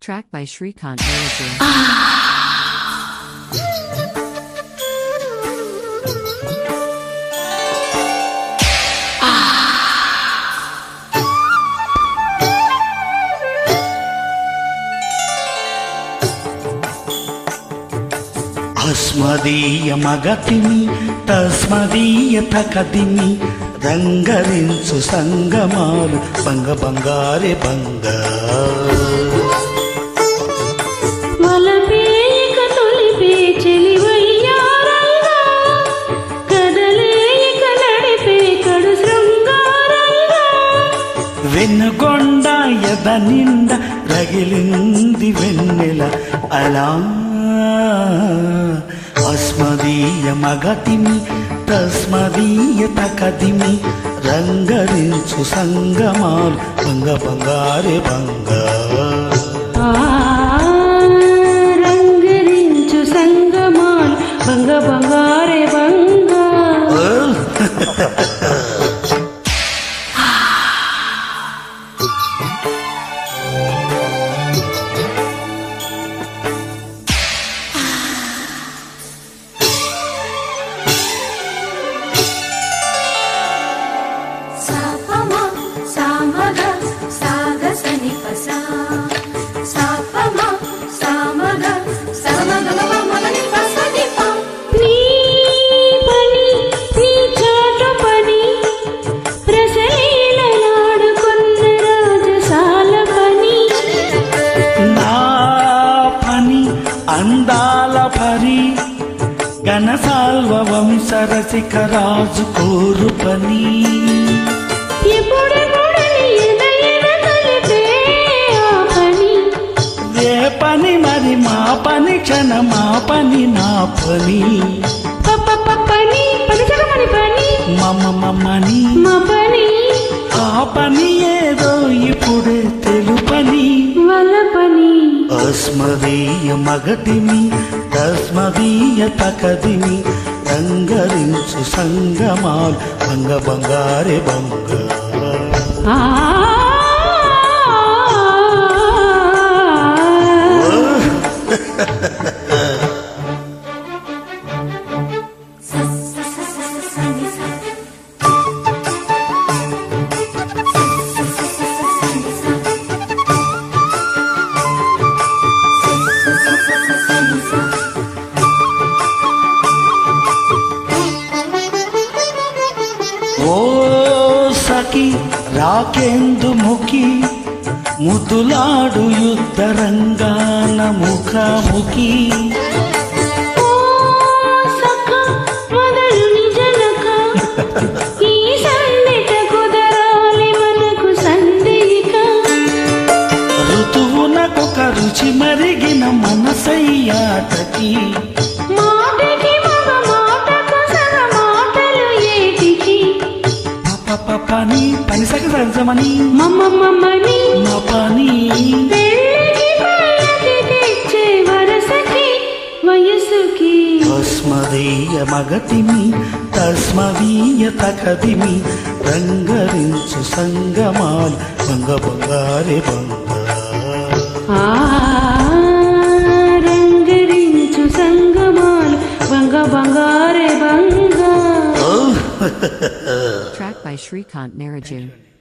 Track by Shrikant Naraju. అస్మదీయ మగతిని తస్మదీయ తకదిని రంగరించు సంగమాలు బంగ బంగారే బంగ వెన్నుగొండ ఎద నిండ రగిలింది వెన్నెల అలా అస్మదీయ మగతిని తస్మదీయ తకదిమి రంగరించు సంగమాలు బంగ బంగారే బంగ రంగరించు సంగమాలు బంగ బంగారే బంగ అందాల పరి ఘనసాల్వ వంశరసిక రాజు కోరు పని ఏ పని మరి మా పని క్షణ మా పని నా పని మమ మమ్మని ఆ పని ఏదో ఇప్పుడే తెలుపని అస్మదీయ మగతిని తస్మదీయ తకదిని రంగరించు సంగమాలు బంగ బంగారే బంగ ఓ సఖి రాకేందు ముఖి ముదులాడు యుద్ధ రంగాన ముఖాముఖి ఋతువునకొక రుచి మరిగిన మనసయ్యాటకి పని పని సగ సహజమని మమ్మని మా పని వయసుకి తస్మదీయ మగతిని తస్మదీయ తకదిమి రంగరించు సంగమాలు బంగ బంగారే బంగ రంగరించు సంగమాలు బంగ బంగారే బంగ Track by Shrikant Naraju.